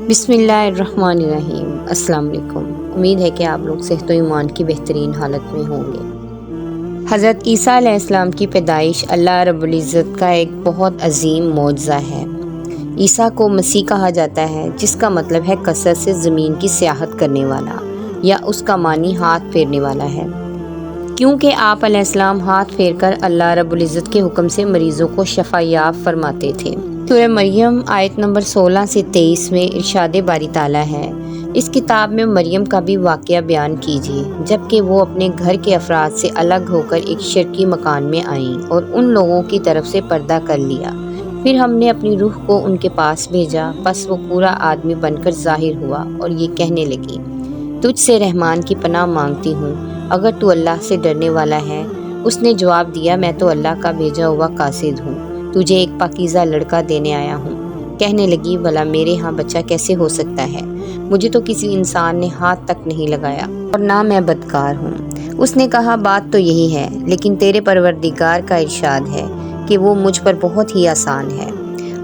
بسم اللہ الرحمن الرحیم۔ السلام علیکم۔ امید ہے کہ آپ لوگ صحت و ایمان کی بہترین حالت میں ہوں گے۔ حضرت عیسیٰ علیہ السلام کی پیدائش اللہ رب العزت کا ایک بہت عظیم معجزہ ہے۔ عیسیٰ کو مسیح کہا جاتا ہے، جس کا مطلب ہے کثرت سے زمین کی سیاحت کرنے والا، یا اس کا معنی ہاتھ پھیرنے والا ہے، کیونکہ آپ علیہ السلام ہاتھ پھیر کر اللہ رب العزت کے حکم سے مریضوں کو شفا یاب فرماتے تھے۔ سورہ مریم آیت نمبر 16 سے 23 میں ارشاد باری تعالیٰ ہے، اس کتاب میں مریم کا بھی واقعہ بیان کیجیے، جبکہ وہ اپنے گھر کے افراد سے الگ ہو کر ایک شرکی مکان میں آئیں اور ان لوگوں کی طرف سے پردہ کر لیا۔ پھر ہم نے اپنی روح کو ان کے پاس بھیجا، پس وہ پورا آدمی بن کر ظاہر ہوا اور یہ کہنے لگی، تجھ سے رحمان کی پناہ مانگتی ہوں، اگر تو اللہ سے ڈرنے والا ہے۔ اس نے جواب دیا، میں تو اللہ کا بھیجا ہوا قاصد ہوں، تجھے ایک پاکیزہ لڑکا دینے آیا ہوں۔ کہنے لگی، بھلا میرے ہاں بچہ کیسے ہو سکتا ہے؟ مجھے تو کسی انسان نے ہاتھ تک نہیں لگایا اور نہ میں بدکار ہوں۔ اس نے کہا، بات تو یہی ہے، لیکن تیرے پروردگار کا ارشاد ہے کہ وہ مجھ پر بہت ہی آسان ہے۔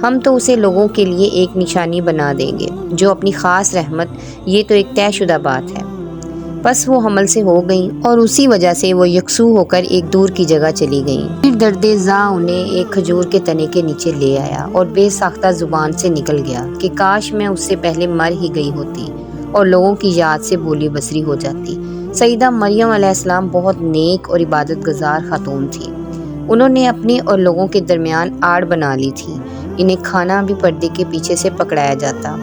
ہم تو اسے لوگوں کے لیے ایک نشانی بنا دیں گے، جو اپنی خاص رحمت، یہ تو ایک طے شدہ بات ہے۔ بس وہ حمل سے ہو گئیں اور اسی وجہ سے وہ یکسو ہو کر ایک دور کی جگہ چلی گئیں۔ پھر درد زاں انہیں ایک کھجور کے تنے کے نیچے لے آیا اور بے ساختہ زبان سے نکل گیا کہ کاش میں اس سے پہلے مر ہی گئی ہوتی اور لوگوں کی یاد سے بولی بصری ہو جاتی۔ سیدہ مریم علیہ السلام بہت نیک اور عبادت گزار خاتون تھی۔ انہوں نے اپنے اور لوگوں کے درمیان آڑ بنا لی تھی۔ انہیں کھانا بھی پردے کے پیچھے سے پکڑایا جاتا۔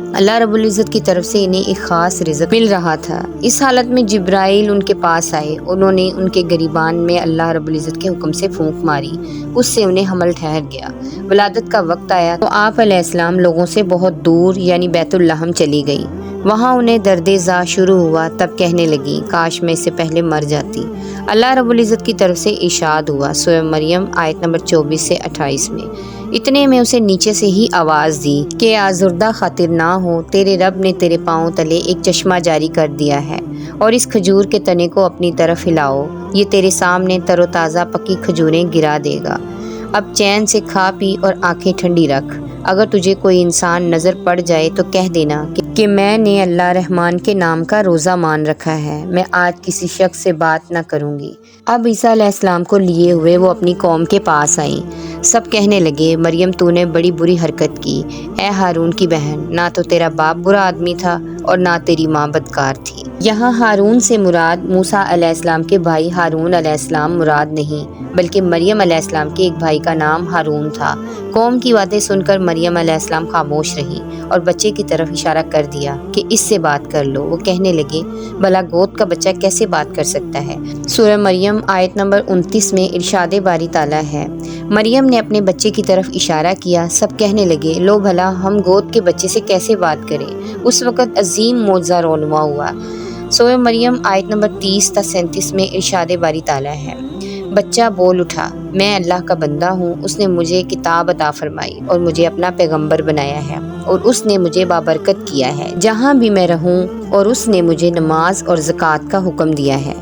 اللہ رب العزت کی طرف سے انہیں ایک خاص رزق مل رہا تھا۔ اس حالت میں جبرائیل ان کے پاس آئے، انہوں نے ان کے گریبان میں اللہ رب العزت کے حکم سے پھونک ماری، اس سے انہیں حمل ٹھہر گیا۔ ولادت کا وقت آیا تو آپ علیہ السلام لوگوں سے بہت دور یعنی بیت اللحم چلی گئی۔ وہاں انہیں درد زا شروع ہوا، تب کہنے لگی، کاش میں اس سے پہلے مر جاتی۔ اللہ رب العزت کی طرف سے ارشاد ہوا، سورہ مریم آیت نمبر 24 سے 28 میں، اتنے میں اسے نیچے سے ہی آواز دی کہ آزردہ خاطر نہ ہو، تیرے رب نے تیرے پاؤں تلے ایک چشمہ جاری کر دیا ہے، اور اس کھجور کے تنے کو اپنی طرف ہلاؤ، یہ تیرے سامنے تر و تازہ پکی کھجوریں گرا دے گا۔ اب چین سے کھا پی اور آنکھیں ٹھنڈی رکھ۔ اگر تجھے کوئی انسان نظر پڑ جائے تو کہہ دینا کہ میں نے اللہ رحمان کے نام کا روزہ مان رکھا ہے، میں آج کسی شخص سے بات نہ کروں گی۔ اب عیسیٰ علیہ السلام کو لیے ہوئے وہ اپنی قوم کے پاس آئیں۔ سب کہنے لگے، مریم تو نے بڑی بری حرکت کی، اے ہارون کی بہن، نہ تو تیرا باپ برا آدمی تھا اور نہ تیری ماں بدکار تھی۔ یہاں ہارون سے مراد موسیٰ علیہ السلام کے بھائی ہارون علیہ السلام مراد نہیں، بلکہ مریم علیہ السلام کے ایک بھائی کا نام ہارون تھا۔ قوم کی باتیں سن کر مریم علیہ السلام خاموش رہی اور بچے کی طرف اشارہ کر دیا کہ اس سے بات کر لو۔ وہ کہنے لگے، بھلا گود کا بچہ کیسے بات کر سکتا ہے؟ سورہ مریم آیت نمبر 29 میں ارشاد باری تعالیٰ ہے، مریم نے اپنے بچے کی طرف اشارہ کیا۔ سب کہنے لگے، لو بھلا ہم گود کے بچے سے کیسے بات کریں؟ اس وقت عظیم معجزہ رونما ہوا۔ سورہ مریم آیت نمبر 30 تا 37 میں ارشاد باری تعالیٰ ہے، بچہ بول اٹھا، میں اللہ کا بندہ ہوں، اس نے مجھے کتاب عطا فرمائی اور مجھے اپنا پیغمبر بنایا ہے، اور اس نے مجھے بابرکت کیا ہے جہاں بھی میں رہوں، اور اس نے مجھے نماز اور زکوٰۃ کا حکم دیا ہے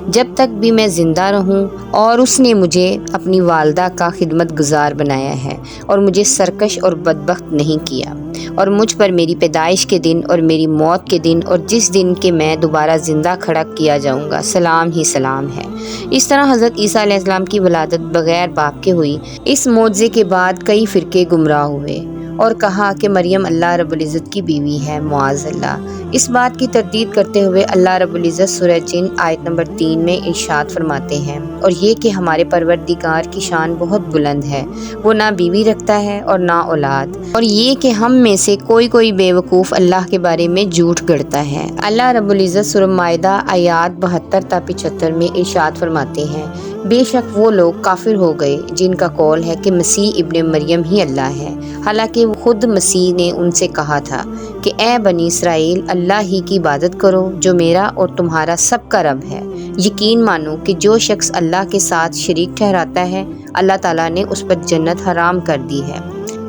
جب تک بھی میں زندہ رہوں، اور اس نے مجھے اپنی والدہ کا خدمت گزار بنایا ہے اور مجھے سرکش اور بدبخت نہیں کیا، اور مجھ پر میری پیدائش کے دن اور میری موت کے دن اور جس دن کے میں دوبارہ زندہ کھڑا کیا جاؤں گا سلام ہی سلام ہے۔ اس طرح حضرت عیسیٰ علیہ السلام کی ولادت بغیر باپ کے ہوئی۔ اس معجزے کے بعد کئی فرقے گمراہ ہوئے اور کہا کہ مریم اللہ رب العزت کی بیوی ہے، معاذ اللہ۔ اس بات کی تردید کرتے ہوئے اللہ رب العزت سورہ جن آیت نمبر 3 میں ارشاد فرماتے ہیں، اور یہ کہ ہمارے پروردگار کی شان بہت بلند ہے، وہ نہ بیوی رکھتا ہے اور نہ اولاد، اور یہ کہ ہم میں سے کوئی بے وقوف اللہ کے بارے میں جھوٹ گڑتا ہے۔ اللہ رب العزت سورہ مائدہ آیات 72 تا 75 میں ارشاد فرماتے ہیں، بے شک وہ لوگ کافر ہو گئے جن کا قول ہے کہ مسیح ابن مریم ہی اللہ ہے، حالانکہ خود مسیح نے ان سے کہا تھا کہ اے بنی اسرائیل، اللہ ہی کی عبادت کرو جو میرا اور تمہارا سب کا رب ہے۔ یقین مانو کہ جو شخص اللہ کے ساتھ شریک ٹھہراتا ہے، اللہ تعالیٰ نے اس پر جنت حرام کر دی ہے،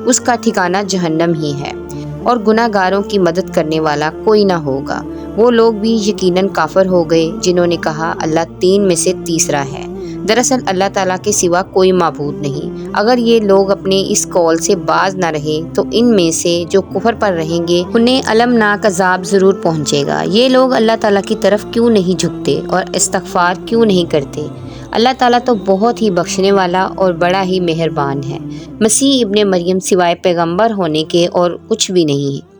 اس کا ٹھکانہ جہنم ہی ہے، اور گناہ گاروں کی مدد کرنے والا کوئی نہ ہوگا۔ وہ لوگ بھی یقیناً کافر ہو گئے جنہوں نے کہا اللہ 3 میں سے تیسرا ہے۔ دراصل اللہ تعالیٰ کے سوا کوئی معبود نہیں۔ اگر یہ لوگ اپنے اس قول سے باز نہ رہے تو ان میں سے جو کفر پر رہیں گے انہیں المناک عذاب ضرور پہنچے گا۔ یہ لوگ اللہ تعالیٰ کی طرف کیوں نہیں جھکتے اور استغفار کیوں نہیں کرتے؟ اللہ تعالیٰ تو بہت ہی بخشنے والا اور بڑا ہی مہربان ہے۔ مسیح ابن مریم سوائے پیغمبر ہونے کے اور کچھ بھی نہیں ہے۔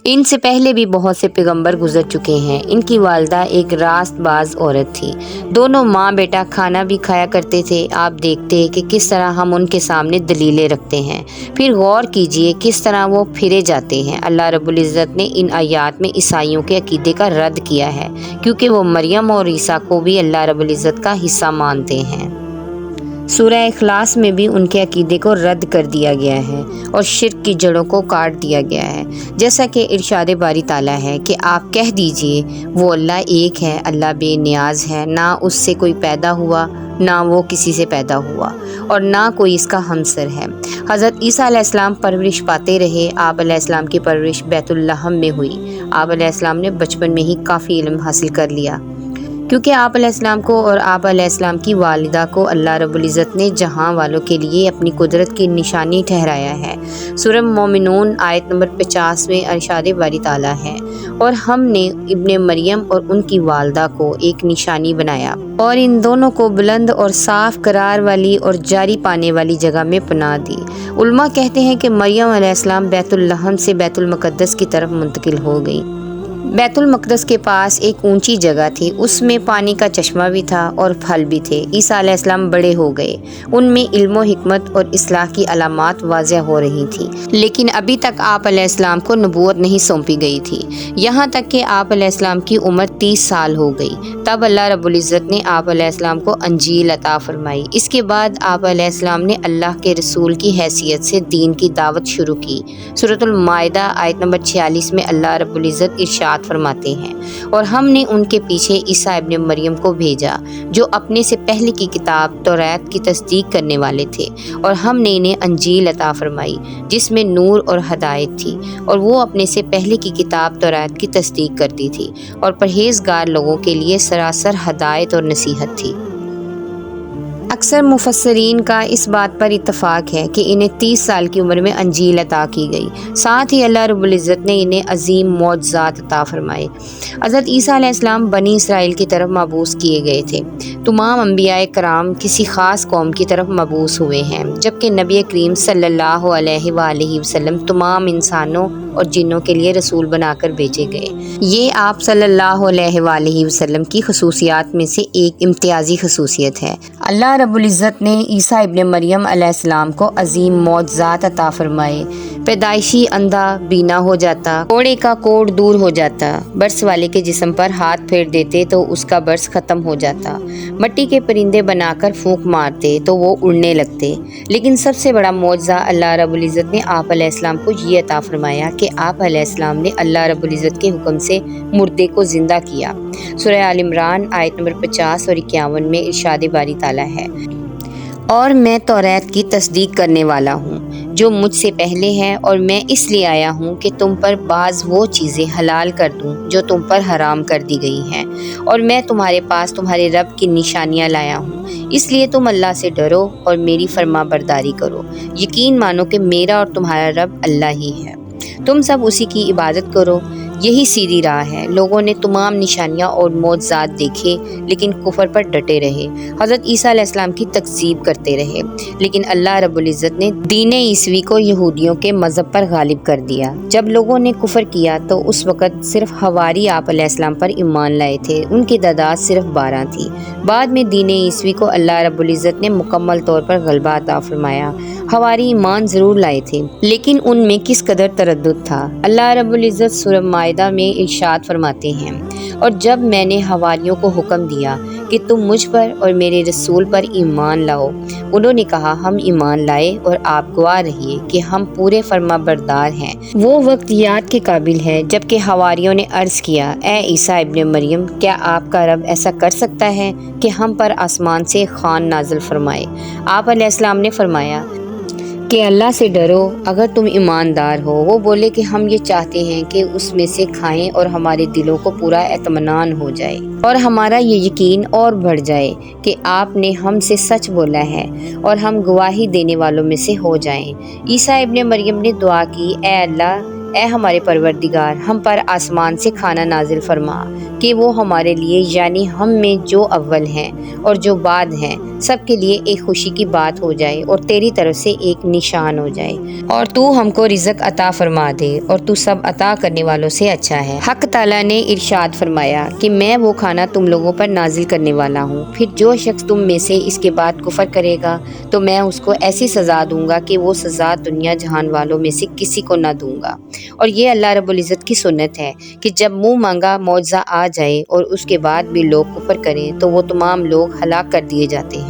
ان سے پہلے بھی بہت سے پیغمبر گزر چکے ہیں۔ ان کی والدہ ایک راست باز عورت تھی۔ دونوں ماں بیٹا کھانا بھی کھایا کرتے تھے۔ آپ دیکھتے کہ کس طرح ہم ان کے سامنے دلیلیں رکھتے ہیں، پھر غور کیجئے کس طرح وہ پھرے جاتے ہیں۔ اللہ رب العزت نے ان آیات میں عیسائیوں کے عقیدے کا رد کیا ہے، کیونکہ وہ مریم اور عیسیٰ کو بھی اللہ رب العزت کا حصہ مانتے ہیں۔ سورہ اخلاص میں بھی ان کے عقیدے کو رد کر دیا گیا ہے اور شرک کی جڑوں کو کاٹ دیا گیا ہے، جیسا کہ ارشاد باری تعالیٰ ہے کہ آپ کہہ دیجئے وہ اللہ ایک ہے، اللہ بے نیاز ہے، نہ اس سے کوئی پیدا ہوا نہ وہ کسی سے پیدا ہوا اور نہ کوئی اس کا ہمسر ہے۔ حضرت عیسیٰ علیہ السلام پرورش پاتے رہے۔ آپ علیہ السلام کی پرورش بیت اللحم میں ہوئی۔ آپ علیہ السلام نے بچپن میں ہی کافی علم حاصل کر لیا، کیونکہ آپ علیہ السلام کو اور آپ علیہ السلام کی والدہ کو اللہ رب العزت نے جہاں والوں کے لیے اپنی قدرت کی نشانی ٹھہرایا ہے۔ سورہ مومنون آیت نمبر 50 میں ارشاد باری تعالیٰ ہے، اور ہم نے ابن مریم اور ان کی والدہ کو ایک نشانی بنایا اور ان دونوں کو بلند اور صاف قرار والی اور جاری پانے والی جگہ میں پناہ دی۔ علماء کہتے ہیں کہ مریم علیہ السلام بیت اللحم سے بیت المقدس کی طرف منتقل ہو گئی۔ بیت المقدس کے پاس ایک اونچی جگہ تھی، اس میں پانی کا چشمہ بھی تھا اور پھل بھی تھے۔ عیسیٰ علیہ السلام بڑے ہو گئے، ان میں علم و حکمت اور اصلاح کی علامات واضح ہو رہی تھیں، لیکن ابھی تک آپ علیہ السلام کو نبوت نہیں سونپی گئی تھی، یہاں تک کہ آپ علیہ السلام کی عمر 30 سال ہو گئی۔ تب اللہ رب العزت نے آپ علیہ السلام کو انجیل عطا فرمائی۔ اس کے بعد آپ علیہ السلام نے اللہ کے رسول کی حیثیت سے دین کی دعوت شروع کی۔ سورۃ المائدہ آیت نمبر 46 میں اللہ رب العزت ارشاد فرماتے ہیں، اور ہم نے ان کے پیچھے عیسیٰ ابن مریم کو بھیجا جو اپنے سے پہلے کی کتاب توریت کی تصدیق کرنے والے تھے، اور ہم نے انہیں انجیل عطا فرمائی جس میں نور اور ہدایت تھی، اور وہ اپنے سے پہلے کی کتاب توریت کی تصدیق کرتی تھی اور پرہیزگار لوگوں کے لیے سراسر ہدایت اور نصیحت تھی۔ اکثر مفسرین کا اس بات پر اتفاق ہے کہ انہیں 30 سال کی عمر میں انجیل عطا کی گئی، ساتھ ہی اللہ رب العزت نے انہیں عظیم معجزات عطا فرمائے۔ حضرت عیسیٰ علیہ السلام بنی اسرائیل کی طرف مبعوث کیے گئے تھے۔ تمام انبیاء کرام کسی خاص قوم کی طرف مبعوث ہوئے ہیں، جبکہ نبی کریم صلی اللہ علیہ وآلہ وسلم تمام انسانوں اور جنوں کے لیے رسول بنا کر بھیجے گئے۔ یہ آپ صلی اللہ علیہ وآلہ وسلم کی خصوصیات میں سے ایک امتیازی خصوصیت ہے۔ اللہ رب العزت نے عیسیٰ ابن مریم علیہ السلام کو عظیم معجزات عطا فرمائے۔ پیدائشی اندھا بینا ہو جاتا، کوڑے کا کوڑ دور ہو جاتا، برس والے کے جسم پر ہاتھ پھیر دیتے تو اس کا برس ختم ہو جاتا، مٹی کے پرندے بنا کر پھونک مارتے تو وہ اڑنے لگتے۔ لیکن سب سے بڑا معجزہ اللہ رب العزت نے آپ علیہ السلام کو یہ عطا فرمایا کہ آپ علیہ السلام نے اللہ رب العزت کے حکم سے مردے کو زندہ کیا۔ سورہ آل عمران آیت نمبر 50 اور 51 میں ارشاد باری تعالیٰ ہے، اور میں توریت کی تصدیق کرنے والا ہوں جو مجھ سے پہلے ہے، اور میں اس لیے آیا ہوں کہ تم پر بعض وہ چیزیں حلال کر دوں جو تم پر حرام کر دی گئی ہیں، اور میں تمہارے پاس تمہارے رب کی نشانیاں لایا ہوں، اس لیے تم اللہ سے ڈرو اور میری فرما برداری کرو، یقین مانو کہ میرا اور تمہارا رب اللہ ہی ہے، تم سب اسی کی عبادت کرو، یہی سیدھی راہ ہے۔ لوگوں نے تمام نشانیاں اور معجزات دیکھے لیکن کفر پر ڈٹے رہے، حضرت عیسیٰ علیہ السلام کی تکذیب کرتے رہے، لیکن اللہ رب العزت نے دین عیسوی کو یہودیوں کے مذہب پر غالب کر دیا۔ جب لوگوں نے کفر کیا تو اس وقت صرف حواری آپ علیہ السلام پر ایمان لائے تھے، ان کی تعداد صرف 12 تھی۔ بعد میں دین عیسوی کو اللہ رب العزت نے مکمل طور پر غلبہ عطا فرمایا۔ حواری ایمان ضرور لائے تھے لیکن ان میں کس قدر تردد تھا۔ اللہ رب العزت سورہ مائدہ میں ارشاد فرماتے ہیں، اور جب میں نے حواریوں کو حکم دیا کہ تم مجھ پر اور میرے رسول پر ایمان لاؤ، انہوں نے کہا ہم ایمان لائے اور آپ گواہ رہیے کہ ہم پورے فرما بردار ہیں۔ وہ وقت یاد کے قابل ہے جب کہ حواریوں نے عرض کیا، اے عیسیٰ ابن مریم، کیا آپ کا رب ایسا کر سکتا ہے کہ ہم پر آسمان سے خوان نازل فرمائے؟ آپ علیہ السلام نے فرمایا، کہ اللہ سے ڈرو اگر تم ایماندار ہو۔ وہ بولے کہ ہم یہ چاہتے ہیں کہ اس میں سے کھائیں اور ہمارے دلوں کو پورا اطمینان ہو جائے اور ہمارا یہ یقین اور بڑھ جائے کہ آپ نے ہم سے سچ بولا ہے اور ہم گواہی دینے والوں میں سے ہو جائیں۔ عیسیٰ ابن مریم نے دعا کی، اے اللہ، اے ہمارے پروردگار، ہم پر آسمان سے کھانا نازل فرما کہ وہ ہمارے لیے یعنی ہم میں جو اول ہیں اور جو بعد ہیں سب کے لیے ایک خوشی کی بات ہو جائے اور تیری طرف سے ایک نشان ہو جائے اور تو ہم کو رزق عطا فرما دے اور تو سب عطا کرنے والوں سے اچھا ہے۔ حق تعالیٰ نے ارشاد فرمایا کہ میں وہ کھانا تم لوگوں پر نازل کرنے والا ہوں، پھر جو شخص تم میں سے اس کے بعد کفر کرے گا تو میں اس کو ایسی سزا دوں گا کہ وہ سزا دنیا جہان والوں میں سے کسی کو نہ دوں گا۔ اور یہ اللہ رب العزت کی سنت ہے کہ جب منہ مانگا معجزہ آ جائے اور اس کے بعد بھی لوگ کفر کریں تو وہ تمام لوگ ہلاک کر دیے جاتے ہیں۔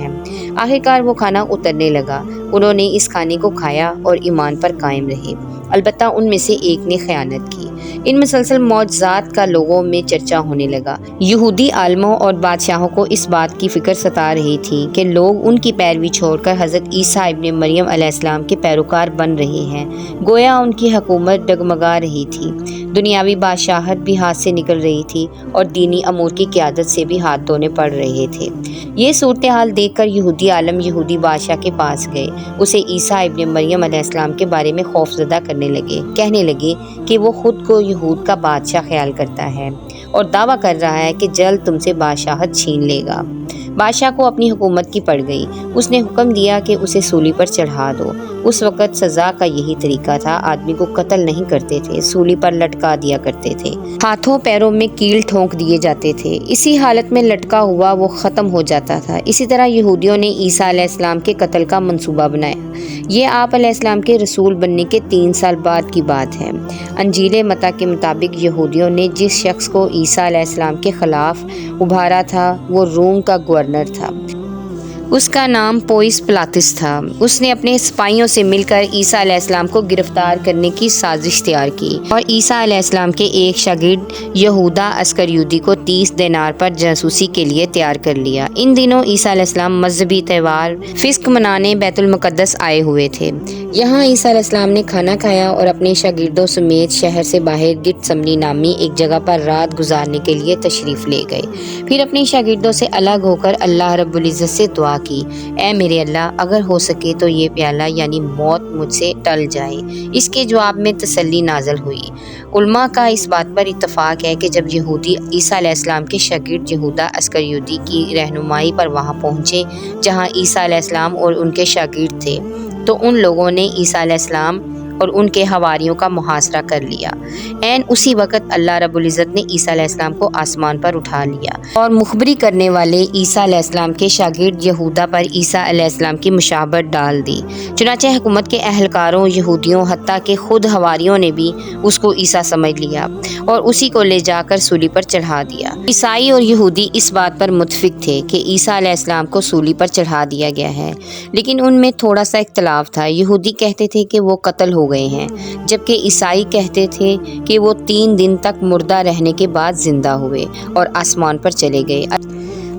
آخرکار وہ کھانا اترنے لگا، انہوں نے اس کھانے کو کھایا اور ایمان پر قائم رہے، البتہ ان میں سے ایک نے خیانت کی۔ ان مسلسل معجزات کا لوگوں میں چرچا ہونے لگا۔ یہودی عالموں اور بادشاہوں کو اس بات کی فکر ستا رہی تھی کہ لوگ ان کی پیروی چھوڑ کر حضرت عیسیٰ ابن مریم علیہ السلام کے پیروکار بن رہے ہیں، گویا ان کی حکومت ڈگمگا رہی تھی، دنیاوی بادشاہت بھی ہاتھ سے نکل رہی تھی اور دینی امور کی قیادت سے بھی ہاتھ دھونے پڑ رہے تھے۔ یہ صورتحال دیکھ کر یہودی عالم یہودی بادشاہ کے پاس گئے، اسے عیسیٰ ابن مریم علیہ السلام کے بارے میں خوفزدہ کرنے لگے، کہنے لگے کہ وہ خود کو یہود کا بادشاہ خیال کرتا ہے اور دعویٰ کر رہا ہے کہ جلد تم سے بادشاہت چھین لے گا۔ بادشاہ کو اپنی حکومت کی پڑ گئی، اس نے حکم دیا کہ اسے سولی پر چڑھا دو۔ اس وقت سزا کا یہی طریقہ تھا، آدمی کو قتل نہیں کرتے تھے، سولی پر لٹکا دیا کرتے تھے، ہاتھوں پیروں میں کیل ٹھونک دیے جاتے تھے، اسی حالت میں لٹکا ہوا وہ ختم ہو جاتا تھا۔ اسی طرح یہودیوں نے عیسیٰ علیہ السلام کے قتل کا منصوبہ بنایا۔ یہ آپ علیہ السلام کے رسول بننے کے 3 سال بعد کی بات ہے۔ انجیل متی کے مطابق یہودیوں نے جس شخص کو عیسیٰ علیہ السلام کے خلاف ابھارا تھا وہ روم کا گورنر تھا، اس کا نام پوئس پلاطس تھا۔ اس نے اپنے سپاہیوں سے مل کر عیسیٰ علیہ السلام کو گرفتار کرنے کی سازش تیار کی اور عیسیٰ علیہ السلام کے ایک شاگرد یہودا اسکریوتی کو 30 دینار پر جاسوسی کے لیے تیار کر لیا۔ ان دنوں عیسیٰ علیہ السلام مذہبی تہوار فسق منانے بیت المقدس آئے ہوئے تھے۔ یہاں عیسیٰ علیہ السلام نے کھانا کھایا اور اپنے شاگردوں سمیت شہر سے باہر گت سمنی نامی ایک جگہ پر رات گزارنے کے لیے تشریف لے گئے۔ پھر اپنے شاگردوں سے الگ ہو کر اللہ رب العزت سے دعا کی، اے میرے اللہ، اگر ہو سکے تو یہ پیالہ یعنی موت مجھ سے ٹل جائے۔ اس کے جواب میں تسلی نازل ہوئی۔ علماء کا اس بات پر اتفاق ہے کہ جب یہودی عیسیٰ علیہ السلام کے شاگرد یہودا اسکریوتی کی رہنمائی پر وہاں پہنچے جہاں عیسیٰ علیہ السلام اور ان کے شاگرد تھے تو ان لوگوں نے عیسیٰ علیہ السلام اور ان کے حواریوں کا محاصرہ کر لیا۔ عین اسی وقت اللہ رب العزت نے عیسیٰ علیہ السلام کو آسمان پر اٹھا لیا اور مخبری کرنے والے عیسیٰ علیہ السلام کے شاگرد یہودا پر عیسیٰ علیہ السلام کی مشابہت ڈال دی۔ چنانچہ حکومت کے اہلکاروں، یہودیوں، حتیٰ کہ خود حواریوں نے بھی اس کو عیسیٰ سمجھ لیا اور اسی کو لے جا کر سولی پر چڑھا دیا۔ عیسائی اور یہودی اس بات پر متفق تھے کہ عیسیٰ علیہ السلام کو سولی پر چڑھا دیا گیا ہے، لیکن ان میں تھوڑا سا اختلاف تھا۔ یہودی کہتے تھے کہ وہ قتل ہو گئے ہیں، جبکہ عیسائی کہتے تھے کہ وہ 3 دن تک مردہ رہنے کے بعد زندہ ہوئے اور آسمان پر چلے گئے۔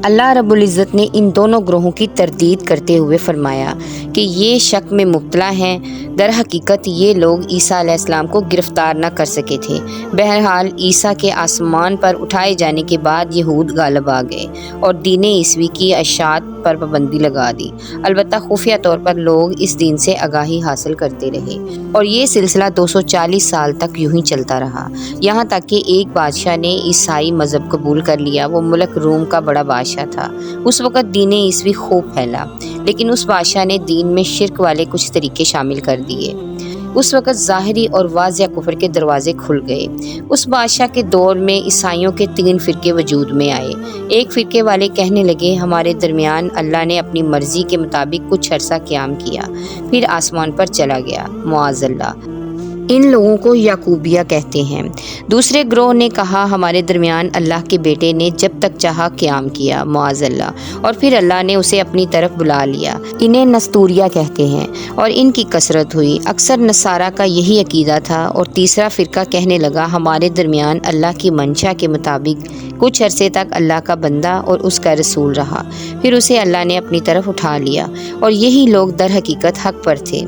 اللہ رب العزت نے ان دونوں گروہوں کی تردید کرتے ہوئے فرمایا کہ یہ شک میں مبتلا ہیں، در حقیقت یہ لوگ عیسیٰ علیہ السلام کو گرفتار نہ کر سکے تھے۔ بہرحال عیسیٰ کے آسمان پر اٹھائے جانے کے بعد یہود غالب آ گئے اور دین عیسوی کی اشاعت پر پابندی لگا دی، البتہ خفیہ طور پر لوگ اس دین سے آگاہی حاصل کرتے رہے اور یہ سلسلہ 240 سال تک یوں ہی چلتا رہا، یہاں تک کہ ایک بادشاہ نے عیسائی مذہب قبول کر لیا۔ وہ ملک روم کا بڑا بادشاہ تھا۔ اس وقت دین عیسوی خوب پھیلا، لیکن اس بادشاہ نے دین میں شرک والے کچھ طریقے شامل کر دیے۔ اس وقت ظاہری اور واضح کفر کے دروازے کھل گئے۔ اس بادشاہ کے دور میں عیسائیوں کے 3 فرقے وجود میں آئے۔ ایک فرقے والے کہنے لگے، ہمارے درمیان اللہ نے اپنی مرضی کے مطابق کچھ عرصہ قیام کیا، پھر آسمان پر چلا گیا، معاذ اللہ۔ ان لوگوں کو یعقوبیہ کہتے ہیں۔ دوسرے گروہ نے کہا، ہمارے درمیان اللہ کے بیٹے نے جب تک چاہا قیام کیا، معاذ اللہ، اور پھر اللہ نے اسے اپنی طرف بلا لیا۔ انہیں نستوریہ کہتے ہیں اور ان کی کثرت ہوئی۔ اکثر نصارہ کا یہی عقیدہ تھا۔ اور تیسرا فرقہ کہنے لگا، ہمارے درمیان اللہ کی منشا کے مطابق کچھ عرصے تک اللہ کا بندہ اور اس کا رسول رہا، پھر اسے اللہ نے اپنی طرف اٹھا لیا، اور یہی لوگ در حقیقت حق پر تھے۔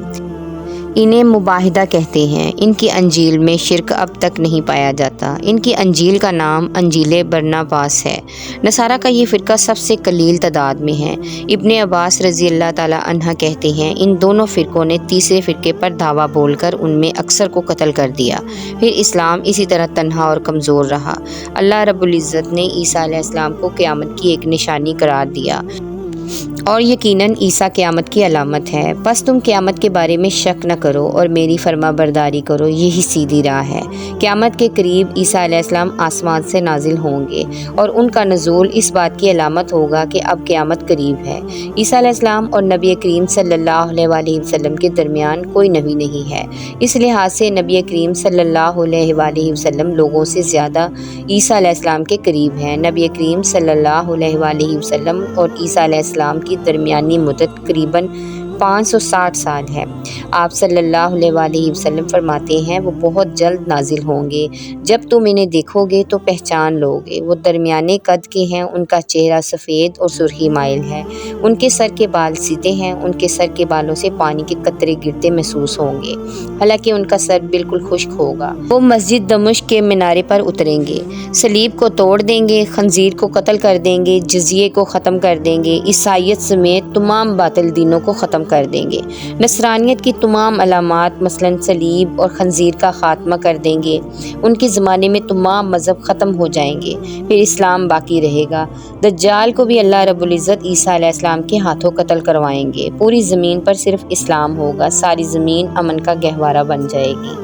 انہیں مباہدہ کہتے ہیں۔ ان کی انجیل میں شرک اب تک نہیں پایا جاتا۔ ان کی انجیل کا نام انجیل برناباس ہے۔ نصارہ کا یہ فرقہ سب سے قلیل تعداد میں ہے۔ ابن عباس رضی اللہ تعالی عنہ کہتے ہیں ان دونوں فرقوں نے تیسرے فرقے پر دعویٰ بول کر ان میں اکثر کو قتل کر دیا۔ پھر اسلام اسی طرح تنہا اور کمزور رہا۔ اللہ رب العزت نے عیسیٰ علیہ السلام کو قیامت کی ایک نشانی قرار دیا اور یقیناً عیسیٰ قیامت کی علامت ہے۔ پس تم قیامت کے بارے میں شک نہ کرو اور میری فرما برداری کرو، یہی سیدھی راہ ہے۔ قیامت کے قریب عیسیٰ علیہ السلام آسمان سے نازل ہوں گے اور ان کا نزول اس بات کی علامت ہوگا کہ اب قیامت قریب ہے۔ عیسیٰ علیہ السلام اور نبی کریم صلی اللہ علیہ وآلہ وسلم کے درمیان کوئی نبی نہیں ہے۔ اس لحاظ سے نبی کریم صلی اللہ علیہ وآلہ وسلم لوگوں سے زیادہ عیسیٰ علیہ السلام کے قریب ہیں۔ نبی کریم صلی اللہ علیہ وآلہ وسلم اور عیسیٰ علیہ السلام کی درمیانی مدت تقریباً 560 سال ہے۔ آپ صلی اللہ علیہ وآلہ وسلم فرماتے ہیں وہ بہت جلد نازل ہوں گے، جب تم انہیں دیکھو گے تو پہچان لو گے۔ وہ درمیانے قد کے ہیں، ان کا چہرہ سفید اور سرخی مائل ہے، ان کے سر کے بال سیدھے ہیں، ان کے سر کے بالوں سے پانی کے قطرے گرتے محسوس ہوں گے، حالانکہ ان کا سر بالکل خشک ہوگا۔ وہ مسجد دمشق کے مینارے پر اتریں گے، صلیب کو توڑ دیں گے، خنزیر کو قتل کر دیں گے، جزیے کو ختم کر دیں گے، عیسائیت سمیت تمام باطل دینوں کو ختم کر دیں گے، نصرانیت کی تمام علامات مثلاً صلیب اور خنزیر کا خاتمہ کر دیں گے۔ ان کے زمانے میں تمام مذہب ختم ہو جائیں گے، پھر اسلام باقی رہے گا۔ دجال کو بھی اللہ رب العزت عیسیٰ علیہ السلام کے ہاتھوں قتل کروائیں گے۔ پوری زمین پر صرف اسلام ہوگا، ساری زمین امن کا گہوارہ بن جائے گی،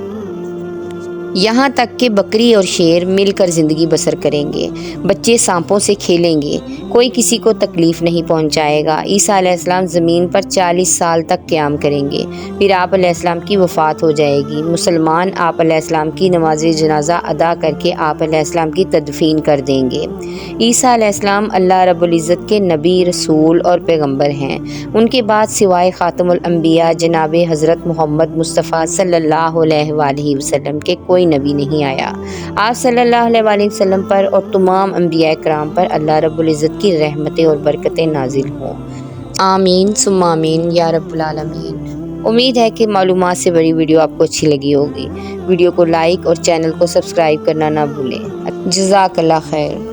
یہاں تک کہ بکری اور شیر مل کر زندگی بسر کریں گے، بچے سانپوں سے کھیلیں گے، کوئی کسی کو تکلیف نہیں پہنچائے گا۔ عیسیٰ علیہ السلام زمین پر 40 سال تک قیام کریں گے، پھر آپ علیہ السلام کی وفات ہو جائے گی۔ مسلمان آپ علیہ السلام کی نماز جنازہ ادا کر کے آپ علیہ السلام کی تدفین کر دیں گے۔ عیسیٰ علیہ السلام اللہ رب العزت کے نبی، رسول اور پیغمبر ہیں۔ ان کے بعد سوائے خاتم الانبیاء جناب حضرت محمد مصطفیٰ صلی اللہ علیہ وآلہ وسلم کے کوئی نبی نہیں آیا۔ آپ صلی اللہ علیہ وآلہ وسلم پر اور تمام انبیاء کرام پر اللہ رب العزت کی رحمتیں اور برکتیں نازل ہوں۔ آمین ثم آمین یا رب العالمین۔ امید ہے کہ معلومات سے بڑی ویڈیو آپ کو اچھی لگی ہوگی۔ ویڈیو کو لائک اور چینل کو سبسکرائب کرنا نہ بھولیں۔ جزاک اللہ خیر۔